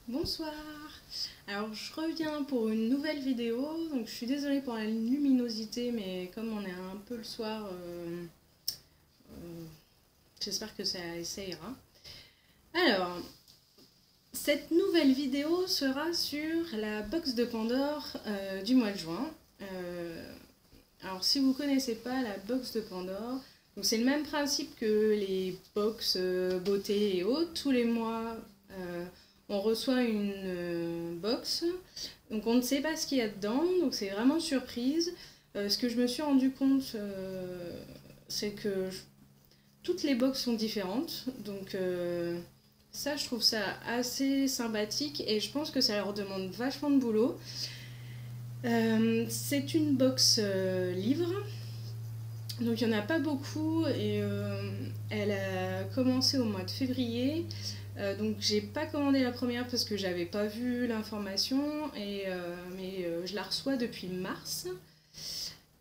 Bonsoir. Alors je reviens pour une nouvelle vidéo. Donc je suis désolée pour la luminosité, mais comme on est un peu le soir, j'espère que ça ira. Alors, cette nouvelle vidéo sera sur la box de Pandore du mois de juin. Alors si vous ne connaissez pas la box de Pandore, c'est le même principe que les box beauté et autres. Tous les mois, on reçoit une box, donc on ne sait pas ce qu'il y a dedans, donc c'est vraiment surprise. Ce que je me suis rendu compte, c'est que toutes les box sont différentes, donc ça je trouve ça assez sympathique et je pense que ça leur demande vachement de boulot. C'est une box livre, donc il n'y en a pas beaucoup et elle a commencé au mois de février. Donc j'ai pas commandé la première parce que j'avais pas vu l'information, mais je la reçois depuis mars.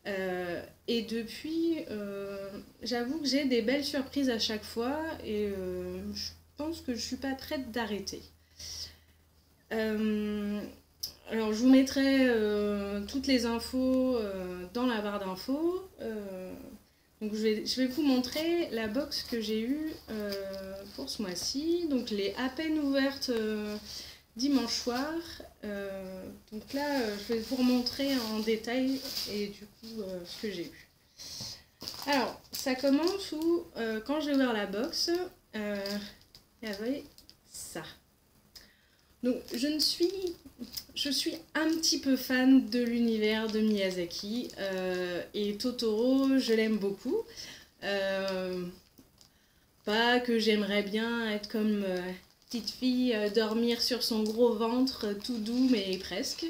Et depuis, j'avoue que j'ai des belles surprises à chaque fois et je pense que je suis pas prête d'arrêter. Alors je vous mettrai toutes les infos dans la barre d'infos. Donc je vais vous montrer la box que j'ai eue pour ce mois-ci. Donc je l'ai à peine ouverte dimanche soir. Donc là, je vais vous remontrer en détail et du coup ce que j'ai eu. Alors, ça commence où quand j'ai ouvert la box, il y avait ça. Donc je suis un petit peu fan de l'univers de Miyazaki et Totoro, je l'aime beaucoup. Pas que j'aimerais bien être comme petite fille, dormir sur son gros ventre, tout doux, mais presque.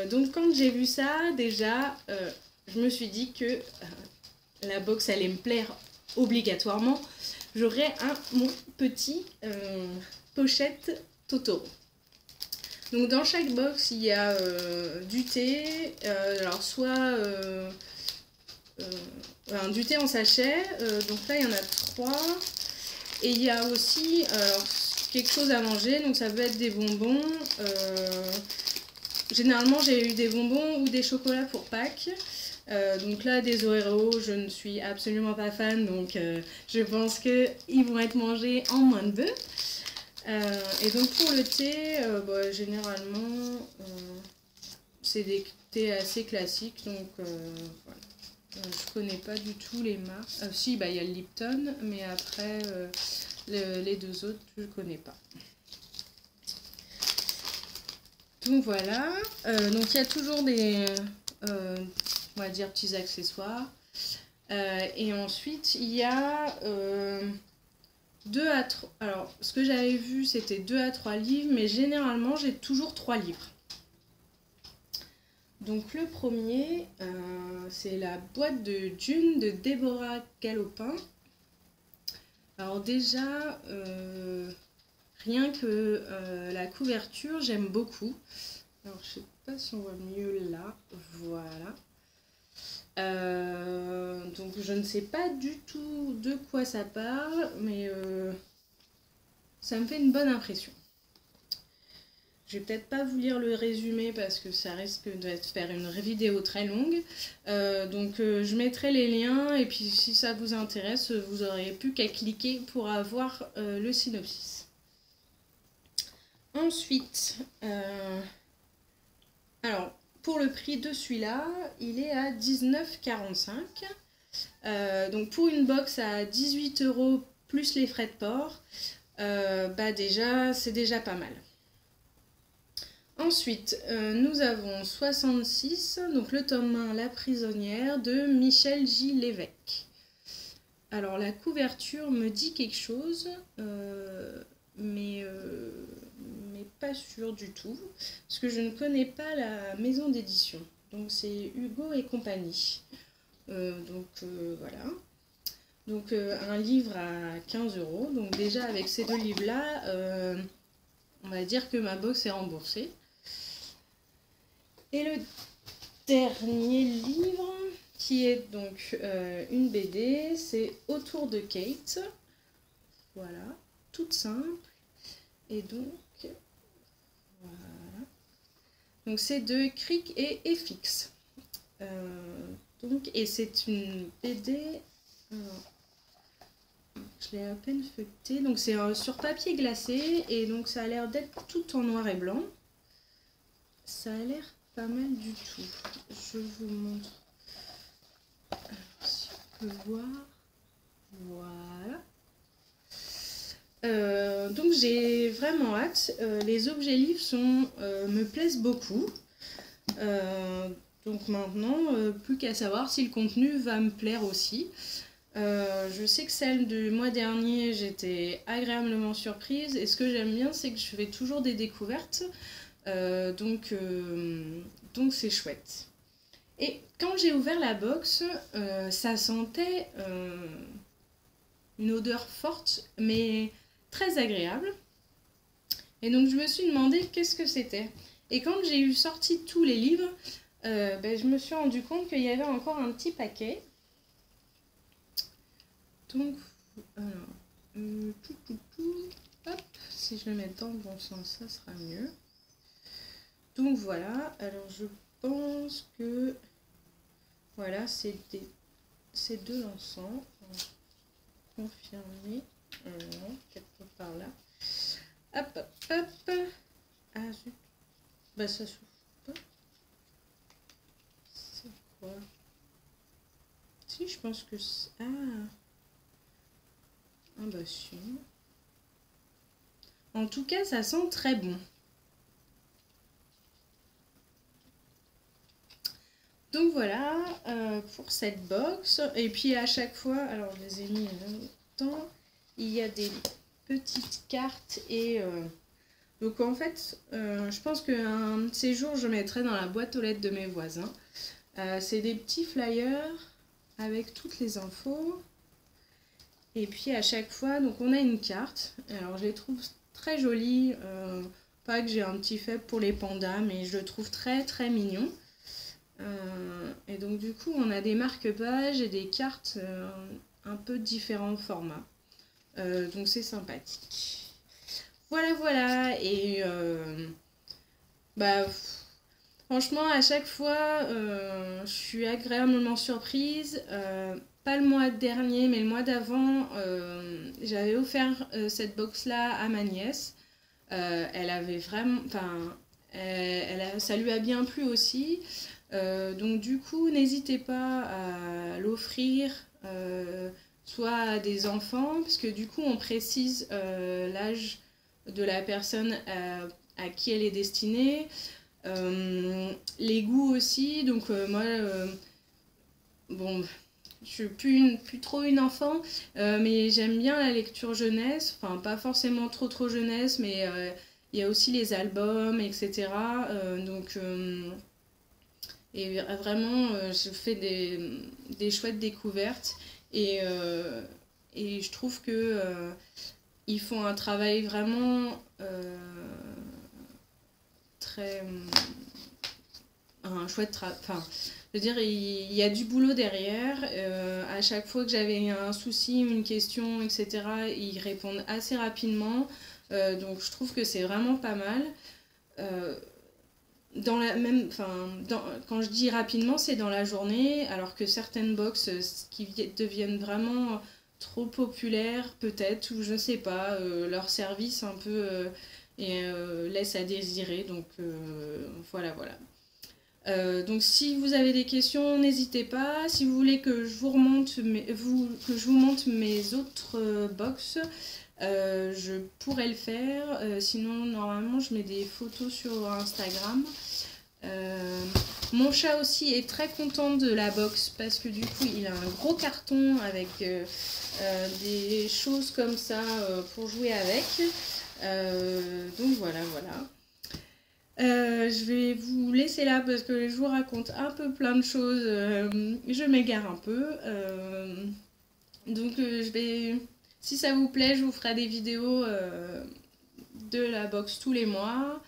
Donc quand j'ai vu ça, déjà, je me suis dit que la box allait me plaire obligatoirement. J'aurais mon petit pochette Totoro. Donc dans chaque box, il y a du thé, alors soit du thé en sachet, donc là il y en a 3. Et il y a aussi quelque chose à manger, donc ça peut être des bonbons. Généralement j'ai eu des bonbons ou des chocolats pour Pâques. Donc là des Oreos, je ne suis absolument pas fan, donc je pense qu'ils vont être mangés en moins de peu. Et donc pour le thé, généralement c'est des thés assez classiques, donc voilà. Je connais pas du tout les marques. Si, il y a le Lipton, mais après les deux autres, je connais pas. Donc voilà. Donc il y a toujours des, on va dire, petits accessoires. Et ensuite, il y a 2 à 3. Alors, ce que j'avais vu, c'était 2 à 3 livres, mais généralement, j'ai toujours 3 livres. Donc le premier, c'est la boîte de Dune de Déborah Galopin. Alors déjà, rien que la couverture, j'aime beaucoup. Alors je sais pas si on voit mieux là, voilà. Donc je ne sais pas du tout de quoi ça parle, mais ça me fait une bonne impression. Je vais peut-être pas vous lire le résumé parce que ça risque de faire une vidéo très longue. Je mettrai les liens et puis si ça vous intéresse, vous aurez plus qu'à cliquer pour avoir le synopsis. Ensuite, alors pour le prix de celui-là, il est à 19,45 €. Donc pour une box à 18 € plus les frais de port, déjà c'est déjà pas mal. Ensuite, nous avons 66, donc le tome 1, La prisonnière, de Michel J. Lévesque. Alors, la couverture me dit quelque chose, mais pas sûr du tout, parce que je ne connais pas la maison d'édition. Donc, c'est Hugo et compagnie. Voilà. Donc, un livre à 15 €. Donc, déjà, avec ces 2 livres-là, on va dire que ma box est remboursée. Et le dernier livre, qui est donc une BD, c'est Autour de Kate. Voilà, toute simple. Et donc, Voilà. Donc c'est de Cric et FX. Et c'est une BD. Je l'ai à peine feuilleté. Donc c'est sur papier glacé et donc ça a l'air d'être tout en noir et blanc. Ça a l'air pas mal du tout. Je vous montre. Alors, si on peut voir. Voilà. Donc j'ai vraiment hâte. Les objets livres me plaisent beaucoup. Donc maintenant, plus qu'à savoir si le contenu va me plaire aussi. Je sais que celle du mois dernier, j'étais agréablement surprise. Et ce que j'aime bien, c'est que je fais toujours des découvertes. Donc c'est chouette. Et quand j'ai ouvert la box, ça sentait une odeur forte, mais très agréable. Et donc je me suis demandé qu'est-ce que c'était. Et quand j'ai eu sorti tous les livres, je me suis rendu compte qu'il y avait encore un petit paquet. Donc, alors, hop, si je le mets dans le bon sens, ça sera mieux. Donc voilà, alors je pense que, voilà, c'est de l'encens, confirmé, quelque part là. Hop, hop, hop. Ah zut, bah ça s'ouvre pas. C'est quoi? Si, je pense que c'est... Ah bah si. En tout cas, ça sent très bon. Donc voilà pour cette box. Et puis à chaque fois, alors je les ai mis longtemps, il y a des petites cartes et donc en fait, je pense qu'un de ces jours, je mettrai dans la boîte aux lettres de mes voisins. C'est des petits flyers avec toutes les infos. Et puis à chaque fois, donc on a une carte. Alors je les trouve très jolies. Pas que j'ai un petit faible pour les pandas, mais je le trouve très très mignon. Et donc du coup, on a des marque-pages et des cartes un peu différents formats. Donc c'est sympathique. Voilà, voilà. Et franchement, à chaque fois, je suis agréablement surprise. Pas le mois dernier, mais le mois d'avant, j'avais offert cette box-là à ma nièce. Elle avait vraiment... Enfin, ça lui a bien plu aussi. Donc du coup, n'hésitez pas à l'offrir soit à des enfants, parce que du coup, on précise l'âge de la personne à qui elle est destinée. Les goûts aussi, donc moi, bon, je suis plus trop une enfant, mais j'aime bien la lecture jeunesse, enfin pas forcément trop jeunesse, mais il y a aussi les albums, etc. Et vraiment, je fais des chouettes découvertes et je trouve que ils font un travail vraiment très... un chouette travail. Enfin, je veux dire, il y a du boulot derrière. À chaque fois que j'avais un souci, une question, etc., ils répondent assez rapidement. Donc je trouve que c'est vraiment pas mal. Dans la même, quand je dis rapidement, c'est dans la journée, alors que certaines box qui deviennent vraiment trop populaires, peut-être, ou je sais pas, leur service un peu laisse à désirer. Donc voilà, voilà. Donc si vous avez des questions, n'hésitez pas. Si vous voulez que je vous montre mes autres box, je pourrais le faire. Sinon, normalement, je mets des photos sur Instagram. Mon chat aussi est très content de la box parce que du coup, il a un gros carton avec des choses comme ça pour jouer avec. Donc voilà, voilà. Je vais vous laisser là parce que je vous raconte un peu plein de choses. Je m'égare un peu. Donc si ça vous plaît, je vous ferai des vidéos de la box tous les mois.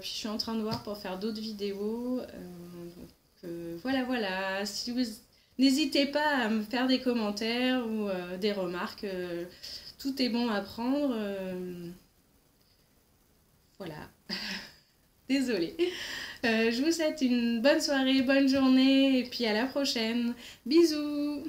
Puis je suis en train de voir pour faire d'autres vidéos. Voilà, voilà. N'hésitez pas à me faire des commentaires ou des remarques. Tout est bon à prendre. Voilà. Désolée. Je vous souhaite une bonne soirée, bonne journée et puis à la prochaine. Bisous.